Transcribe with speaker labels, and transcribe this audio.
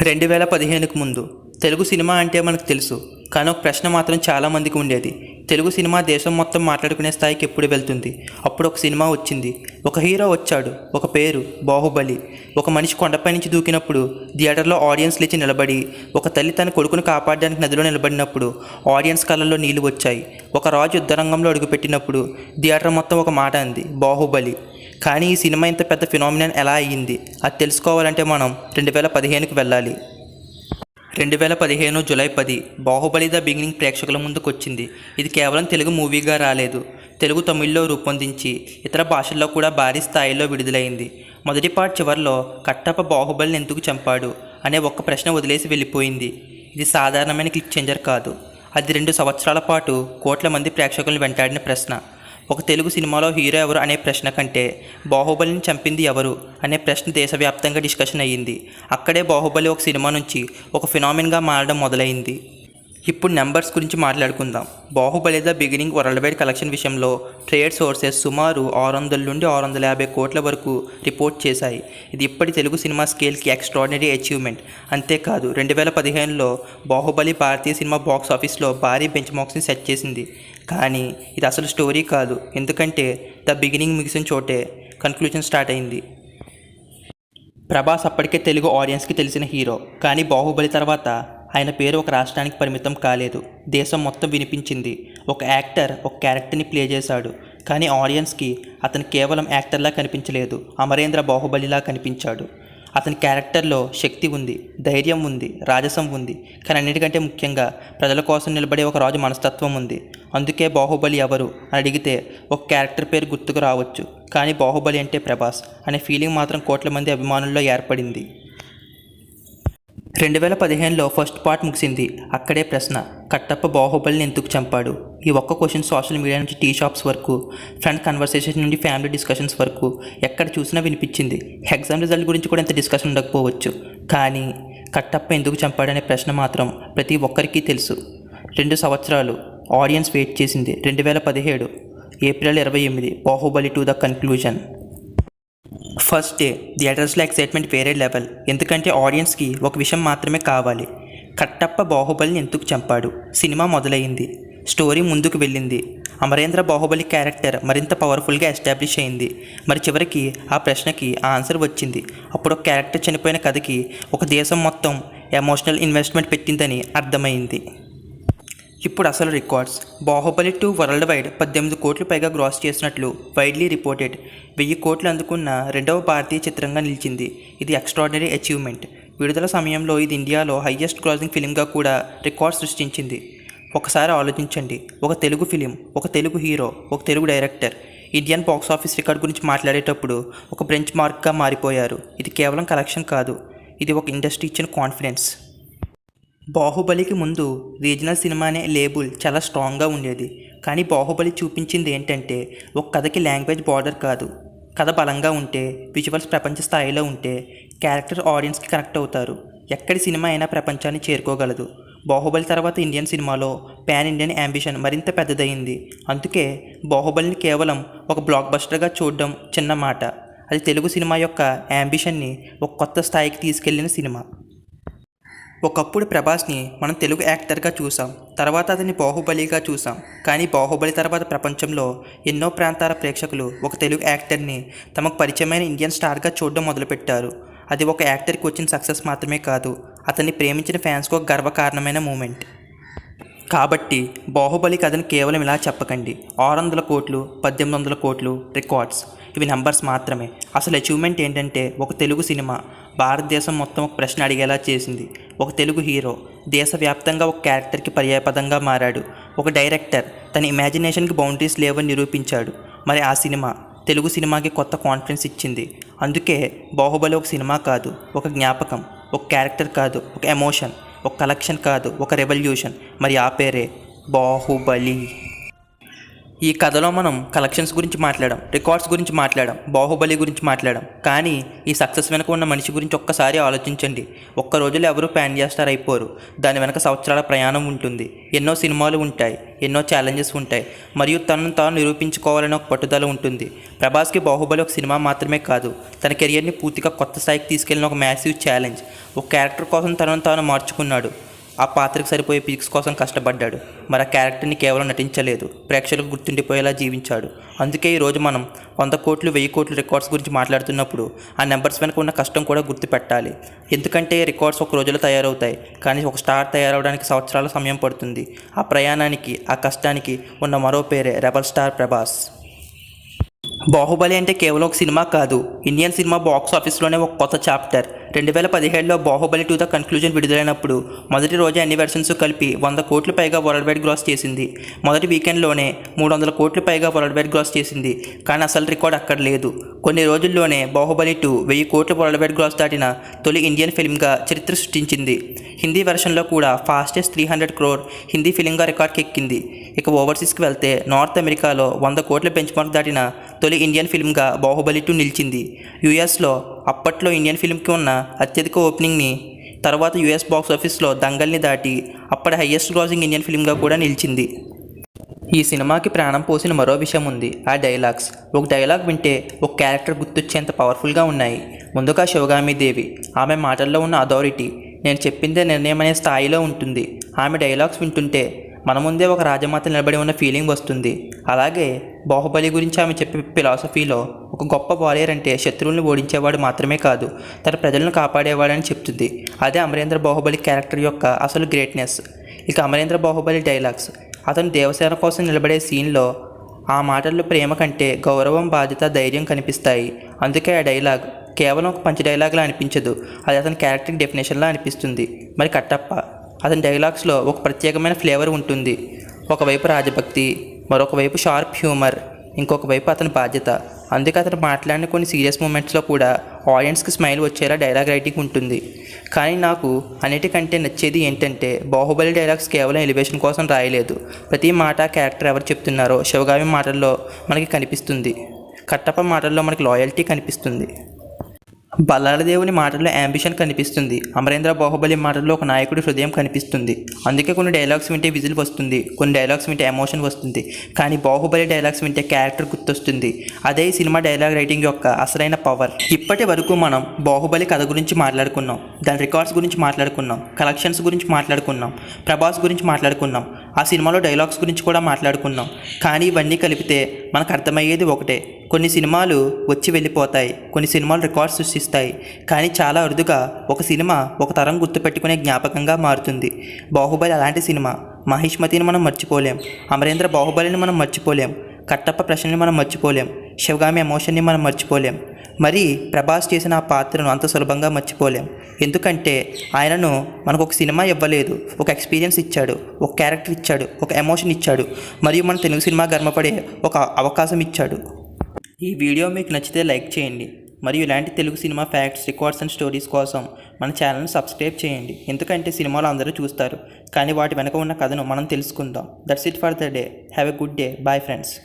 Speaker 1: 2015కు ముందు తెలుగు సినిమా అంటే మనకు తెలుసు. కానీ ఒక ప్రశ్న మాత్రం చాలామందికి ఉండేది. తెలుగు సినిమా దేశం మొత్తం మాట్లాడుకునే స్థాయికి ఎప్పుడు వెళ్తుంది? అప్పుడు ఒక సినిమా వచ్చింది. ఒక హీరో వచ్చాడు. ఒక పేరు బాహుబలి. ఒక మనిషి కొండపై నుంచి దూకినప్పుడు థియేటర్లో ఆడియన్స్ లేచి నిలబడి, ఒక తల్లి తన కొడుకును కాపాడడానికి నదిలో నిలబడినప్పుడు ఆడియన్స్ కళ్ళల్లో నీళ్లు వచ్చాయి. ఒక రాజు యుద్ధరంగంలో అడుగుపెట్టినప్పుడు థియేటర్ మొత్తం ఒక మాట అంది, బాహుబలి. కానీ ఈ సినిమా ఇంత పెద్ద ఫినామినన్ ఎలా అయ్యింది? అది తెలుసుకోవాలంటే మనం 2015కి వెళ్ళాలి. 2015 జూలై 10 బాహుబలి ద బిగినింగ్ ప్రేక్షకుల ముందుకు వచ్చింది. ఇది కేవలం తెలుగు మూవీగా రాలేదు. తెలుగు, తమిళ్లో రూపొందించి ఇతర భాషల్లో కూడా భారీ స్థాయిలో విడుదలైంది. మొదటి పార్ట్ చివరిలో కట్టప్ప బాహుబలిని ఎందుకు చంపాడు అనే ఒక్క ప్రశ్న వదిలేసి వెళ్ళిపోయింది. ఇది సాధారణమైన క్లిక్ చేంజర్ కాదు. అది 2 సంవత్సరాల పాటు కోట్ల మంది ప్రేక్షకులను వెంటాడిన ప్రశ్న. ఒక తెలుగు సినిమాలో హీరో ఎవరు అనే ప్రశ్న కంటే బాహుబలిని చంపింది ఎవరు అనే ప్రశ్న దేశవ్యాప్తంగా డిస్కషన్ అయ్యింది. అక్కడే బాహుబలి ఒక సినిమా నుంచి ఒక ఫినామిన్గా మారడం మొదలైంది. ఇప్పుడు నెంబర్స్ గురించి మాట్లాడుకుందాం. Baahubali the beginning world wide collection విషయంలో ట్రేడ్ సోర్సెస్ సుమారు 600 నుండి 650 కోట్ల వరకు రిపోర్ట్ చేశాయి. ఇది ఇప్పటి తెలుగు సినిమా స్కేల్కి ఎక్స్ట్రాడినరీ అచీవ్మెంట్. అంతేకాదు 2015లో బాహుబలి భారతీయ సినిమా బాక్స్ ఆఫీస్లో భారీ బెంచ్ మార్క్స్ని సెట్ చేసింది. కానీ ఇది అసలు స్టోరీ కాదు. ఎందుకంటే ద బిగినింగ్ ముగిసిన చోటే కన్క్లూజన్ స్టార్ట్ అయింది. ప్రభాస్ అప్పటికే తెలుగు ఆడియన్స్కి తెలిసిన హీరో. కానీ బాహుబలి తర్వాత ఆయన పేరు ఒక రాష్ట్రానికి పరిమితం కాలేదు. దేశం మొత్తం వినిపించింది. ఒక యాక్టర్ ఒక క్యారెక్టర్ని ప్లే చేశాడు. కానీ ఆడియన్స్కి అతను కేవలం యాక్టర్లా కనిపించలేదు, అమరేంద్ర బాహుబలిలా కనిపించాడు. అతని క్యారెక్టర్లో శక్తి ఉంది, ధైర్యం ఉంది, రాజసం ఉంది. కానీ అన్నిటికంటే ముఖ్యంగా ప్రజల కోసం నిలబడే ఒక రాజు మనస్తత్వం ఉంది. అందుకే బాహుబలి ఎవరు అని అడిగితే ఒక క్యారెక్టర్ పేరు గుర్తుకు రావచ్చు. కానీ బాహుబలి అంటే ప్రభాస్ అనే ఫీలింగ్ మాత్రం కోట్ల మంది అభిమానుల్లో ఏర్పడింది. 2015లో ఫస్ట్ పార్ట్ ముగిసింది. అక్కడే ప్రశ్న, కట్టప్ప బాహుబలిని ఎందుకు చంపాడు? ఈ ఒక్క క్వశ్చన్ సోషల్ మీడియా నుంచి టీ షాప్స్ వరకు, ఫ్రెండ్ కన్వర్సేషన్ నుండి ఫ్యామిలీ డిస్కషన్స్ వరకు ఎక్కడ చూసినా వినిపించింది. ఎగ్జామ్ రిజల్ట్ గురించి కూడా ఇంత డిస్కషన్ ఉండకపోవచ్చు. కానీ కట్టప్ప ఎందుకు చంపాడనే ప్రశ్న మాత్రం ప్రతి ఒక్కరికి తెలుసు. 2 సంవత్సరాలు ఆడియన్స్ వెయిట్ చేసింది. 2017 April 28 Baahubali to the conclusion. First day థియేటర్స్లో ఎక్సైట్మెంట్ వేరే లెవెల్. ఎందుకంటే ఆడియన్స్కి ఒక విషయం మాత్రమే కావాలి, కట్టప్ప బాహుబలిని ఎందుకు చంపాడు. సినిమా మొదలైంది, స్టోరీ ముందుకు వెళ్ళింది, అమరేంద్ర బాహుబలి క్యారెక్టర్ మరింత పవర్ఫుల్గా ఎస్టాబ్లిష్ అయింది. మరి చివరికి ఆ ప్రశ్నకి ఆన్సర్ వచ్చింది. అప్పుడు ఒక క్యారెక్టర్ చనిపోయిన కథకి ఒక దేశం మొత్తం ఎమోషనల్ ఇన్వెస్ట్మెంట్ పెట్టిందని అర్థమైంది. ఇప్పుడు అసలు రికార్డ్స్. బాహుబలి 2 వరల్డ్ వైడ్ 18 కోట్లు పైగా గ్రాస్ చేసినట్లు వైడ్లీ రిపోర్టెడ్. 1000 కోట్లు అందుకున్న రెండవ భారతీయ చిత్రంగా నిలిచింది. ఇది ఎక్స్ట్రాడినరీ అచీవ్మెంట్. విడుదల సమయంలో ఇది ఇండియాలో హైయెస్ట్ క్రాసింగ్ ఫిలింగా కూడా రికార్డ్ సృష్టించింది. ఒకసారి ఆలోచించండి, ఒక తెలుగు ఫిలిం, ఒక తెలుగు హీరో, ఒక Telugu director Indian box office record గురించి మాట్లాడేటప్పుడు ఒక బెంచ్ మార్క్గా మారిపోయారు. ఇది కేవలం కలెక్షన్ కాదు, ఇది ఒక ఇండస్ట్రీ ఇచ్చిన కాన్ఫిడెన్స్. బాహుబలికి ముందు రీజనల్ సినిమా అనే లేబుల్ చాలా స్ట్రాంగ్గా ఉండేది. కానీ బాహుబలి చూపించింది ఏంటంటే ఒక కథకి లాంగ్వేజ్ బార్డర్ కాదు. కథ బలంగా ఉంటే, విజువల్స్ ప్రపంచ స్థాయిలో ఉంటే, క్యారెక్టర్ ఆడియన్స్కి కనెక్ట్ అవుతారు. ఎక్కడి సినిమా అయినా ప్రపంచాన్ని చేరుకోగలదు. బాహుబలి తర్వాత ఇండియన్ సినిమాలో పాన్ ఇండియన్ యాంబిషన్ మరింత పెద్దదయింది. అందుకే బాహుబలిని కేవలం ఒక బ్లాక్ బస్టర్గా చూడడం చిన్న మాట. అది తెలుగు సినిమా యొక్క యాంబిషన్ని ఒక కొత్త స్థాయికి తీసుకెళ్లిన సినిమా. ఒకప్పుడు ప్రభాస్ని మనం తెలుగు యాక్టర్గా చూసాం, తర్వాత అతన్ని బాహుబలిగా చూసాం. కానీ బాహుబలి తర్వాత ప్రపంచంలో ఎన్నో ప్రాంతాల ప్రేక్షకులు ఒక తెలుగు యాక్టర్ని తమకు పరిచయమైన ఇండియన్ స్టార్గా చూడడం మొదలుపెట్టారు. అది ఒక యాక్టర్కి వచ్చిన సక్సెస్ మాత్రమే కాదు, అతన్ని ప్రేమించిన ఫ్యాన్స్కు ఒక గర్వకారణమైన మూమెంట్. కాబట్టి బాహుబలి కథను కేవలం ఇలా చెప్పకండి. 600 కోట్లు, 1800 కోట్లు రికార్డ్స్, ఇవి నెంబర్స్ మాత్రమే. అసలు అచీవ్మెంట్ ఏంటంటే ఒక తెలుగు సినిమా భారతదేశం మొత్తం ఒక ప్రశ్న అడిగేలా చేసింది. ఒక తెలుగు హీరో దేశవ్యాప్తంగా ఒక క్యారెక్టర్కి పర్యాయపదంగా మారాడు. ఒక డైరెక్టర్ తన ఇమాజినేషన్కి బౌండరీస్ లేవని నిరూపించాడు. మరి ఆ సినిమా తెలుగు సినిమాకి కొత్త కాన్ఫిడెన్స్ ఇచ్చింది. అందుకే బాహుబలి ఒక సినిమా కాదు, ఒక జ్ఞాపకం. ఒక క్యారెక్టర్ కాదు, ఒక ఎమోషన్. ఒక కలెక్షన్ కాదు, ఒక రెవల్యూషన్. మరి ఆ పేరే బాహుబలి. ఈ కథలో మనం కలెక్షన్స్ గురించి మాట్లాడాం, రికార్డ్స్ గురించి మాట్లాడాం, బాహుబలి గురించి మాట్లాడాం. కానీ ఈ సక్సెస్ వెనక ఉన్న మనిషి గురించి ఒక్కసారి ఆలోచించండి. ఒక్క రోజులో ఎవరు ప్యాన్ చేస్తారు అయిపోరు. దాని వెనక సంవత్సరాల ప్రయాణం ఉంటుంది. ఎన్నో సినిమాలు ఉంటాయి, ఎన్నో ఛాలెంజెస్ ఉంటాయి, మరియు తనను తాను నిరూపించుకోవాలని ఒక పట్టుదల ఉంటుంది. ప్రభాస్కి బాహుబలి ఒక సినిమా మాత్రమే కాదు, తన కెరియర్ని పూర్తిగా కొత్త స్థాయికి తీసుకెళ్లిన ఒక మ్యాసివ్ ఛాలెంజ్. ఒక క్యారెక్టర్ కోసం తనను తాను మార్చుకున్నాడు. ఆ పాత్రకు సరిపోయే పిక్స్ కోసం కష్టపడ్డాడు. మరి ఆ క్యారెక్టర్ని కేవలం నటించలేదు, ప్రేక్షకులకు గుర్తుండిపోయేలా జీవించాడు. అందుకే ఈరోజు మనం 100 కోట్లు 1000 కోట్లు రికార్డ్స్ గురించి మాట్లాడుతున్నప్పుడు ఆ నెంబర్స్ వెనక ఉన్న కష్టం కూడా గుర్తుపెట్టాలి. ఎందుకంటే రికార్డ్స్ ఒక రోజులో తయారవుతాయి, కానీ ఒక స్టార్ తయారవడానికి సంవత్సరాల సమయం పడుతుంది. ఆ ప్రయాణానికి, ఆ కష్టానికి ఉన్న మరో పేరే రెబల్ స్టార్ ప్రభాస్. బాహుబలి అంటే కేవలం ఒక సినిమా కాదు, ఇండియన్ సినిమా బాక్స్ ఆఫీస్లోనే ఒక కొత్త చాప్టర్. 2017లో బాహుబలి 2 ద కన్క్లూజన్ విడుదలైనప్పుడు మొదటి రోజే అన్ని వెర్షన్స్ కలిపి 100 కోట్లు పైగా వరల్డ్ వైడ్ గ్రాస్ చేసింది. మొదటి వీకెండ్లోనే 300 కోట్లు పైగా వరల్డ్ వైడ్ గ్రాస్ చేసింది. కానీ అసలు రికార్డ్ అక్కడ లేదు. కొన్ని రోజుల్లోనే బాహుబలి 2 1000 కోట్లు వరల్డ్ వైడ్ గ్రాస్ దాటిన తొలి ఇండియన్ ఫిల్మ్గా చరిత్ర సృష్టించింది. హిందీ వెర్షన్లో కూడా ఫాస్టెస్ట్ 300 crore హిందీ ఫిల్మ్గా రికార్డ్కి ఎక్కింది. ఇక ఓవర్సీస్కి వెళ్తే నార్త్ అమెరికాలో 100 కోట్ల బెంచ్ మార్క్ దాటిన తొలి ఇండియన్ ఫిల్మ్గా బాహుబలి 2 నిలిచింది. యుఎస్లో అప్పట్లో ఇండియన్ ఫిల్మ్కి ఉన్న అత్యధిక ఓపెనింగ్ని, తర్వాత యుఎస్ బాక్స్ ఆఫీస్లో దంగల్ని దాటి అప్పటి హయ్యెస్ట్ గ్రాసింగ్ ఇండియన్ ఫిల్మ్గా కూడా నిలిచింది. ఈ సినిమాకి ప్రాణం పోసిన మరో విషయం ఉంది, ఆ డైలాగ్స్. ఒక డైలాగ్ వింటే ఒక క్యారెక్టర్ గుర్తొచ్చేంత పవర్ఫుల్గా ఉన్నాయి. ముందుగా శివగామి దేవి, ఆమె మాటల్లో ఉన్న అథారిటీ, నేను చెప్పిందే నిర్ణయం అనే స్థాయిలో ఉంటుంది. ఆమె డైలాగ్స్ వింటుంటే మన ముందే ఒక రాజమాత నిలబడి ఉన్న ఫీలింగ్ వస్తుంది. అలాగే బాహుబలి గురించి ఆమె చెప్పే ఫిలాసఫీలో ఒక గొప్ప వారియర్ అంటే శత్రువులను ఓడించేవాడు మాత్రమే కాదు, తన ప్రజలను కాపాడేవాడని చెప్తుంది. అదే అమరేంద్ర బాహుబలి క్యారెక్టర్ యొక్క అసలు గ్రేట్నెస్. ఇక అమరేంద్ర బాహుబలి డైలాగ్స్, అతను దేవసేన కోసం నిలబడే సీన్లో ఆ మాటల్లో ప్రేమ కంటే గౌరవం, బాధ్యత, ధైర్యం కనిపిస్తాయి. అందుకే ఆ డైలాగ్ కేవలం ఒక పంచ్ డైలాగ్లా అనిపించదు, అది అతని క్యారెక్టర్ డెఫినేషన్లా అనిపిస్తుంది. మరి కట్టప్ప, అతని డైలాగ్స్లో ఒక ప్రత్యేకమైన ఫ్లేవర్ ఉంటుంది. ఒకవైపు రాజభక్తి, మరొక వైపు షార్ప్ హ్యూమర్, ఇంకొక వైపు అతని బాధ్యత. అందుకే అతను మాట్లాడిన కొన్ని సీరియస్ మూమెంట్స్లో కూడా ఆడియన్స్కి స్మైల్ వచ్చేలా డైలాగ్ రైటింగ్ ఉంటుంది. కానీ నాకు అన్నిటికంటే నచ్చేది ఏంటంటే బాహుబలి డైలాగ్స్ కేవలం ఎలివేషన్ కోసం రాయలేదు. ప్రతి మాట క్యారెక్టర్ ఎవరు చెప్తున్నారో శివగామి మాటల్లో మనకి కనిపిస్తుంది, కట్టప్ప మాటల్లో మనకి లాయల్టీ కనిపిస్తుంది, బల్లాలదేవుని మాటల్లో యాంబిషన్ కనిపిస్తుంది, అమరేంద్ర బాహుబలి మాటల్లో ఒక నాయకుడి హృదయం కనిపిస్తుంది. అందుకే కొన్ని డైలాగ్స్ వింటే విజిల్ వస్తుంది, కొన్ని డైలాగ్స్ వింటే ఎమోషన్ వస్తుంది, కానీ బాహుబలి డైలాగ్స్ వింటే క్యారెక్టర్ గుర్తొస్తుంది. అదే ఈ సినిమా డైలాగ్ రైటింగ్ యొక్క అసలైన పవర్. ఇప్పటి వరకు మనం బాహుబలి కథ గురించి మాట్లాడుకున్నాం, దాని రికార్డ్స్ గురించి మాట్లాడుకున్నాం, కలెక్షన్స్ గురించి మాట్లాడుకున్నాం, ప్రభాస్ గురించి మాట్లాడుకున్నాం, ఆ సినిమాలో డైలాగ్స్ గురించి కూడా మాట్లాడుకున్నాం. కానీ ఇవన్నీ కలిపితే మనకు అర్థమయ్యేది ఒకటే, కొన్ని సినిమాలు వచ్చి వెళ్ళిపోతాయి, కొన్ని సినిమాలు రికార్డ్స్ సృష్టిస్తాయి, కానీ చాలా అరుదుగా ఒక సినిమా ఒక తరం గుర్తుపెట్టుకునే జ్ఞాపకంగా మారుతుంది. బాహుబలి అలాంటి సినిమా. మహిష్మతిని మనం మర్చిపోలేం, అమరేంద్ర బాహుబలిని మనం మర్చిపోలేం, కట్టప్ప ప్రశ్నని మనం మర్చిపోలేం, శివగామి ఎమోషన్ని మనం మర్చిపోలేం. మరి ప్రభాస్ చేసిన ఆ పాత్రను అంత సులభంగా మర్చిపోలేం. ఎందుకంటే ఆయనను మనకు ఒక సినిమా ఇవ్వలేదు, ఒక ఎక్స్పీరియన్స్ ఇచ్చాడు, ఒక క్యారెక్టర్ ఇచ్చాడు, ఒక ఎమోషన్ ఇచ్చాడు, మరియు మన తెలుగు సినిమా గర్వపడే ఒక అవకాశం ఇచ్చాడు. ఈ వీడియో మీకు నచ్చితే లైక్ చేయండి, మరియు ఇలాంటి Telugu cinema facts, records and stories కోసం మన ఛానల్ని సబ్స్క్రైబ్ చేయండి. ఎందుకంటే సినిమాలు అందరూ చూస్తారు, కానీ వాటి వెనక ఉన్న కథను మనం తెలుసుకుందాం. That's it for the day. Have a good day. Bye friends.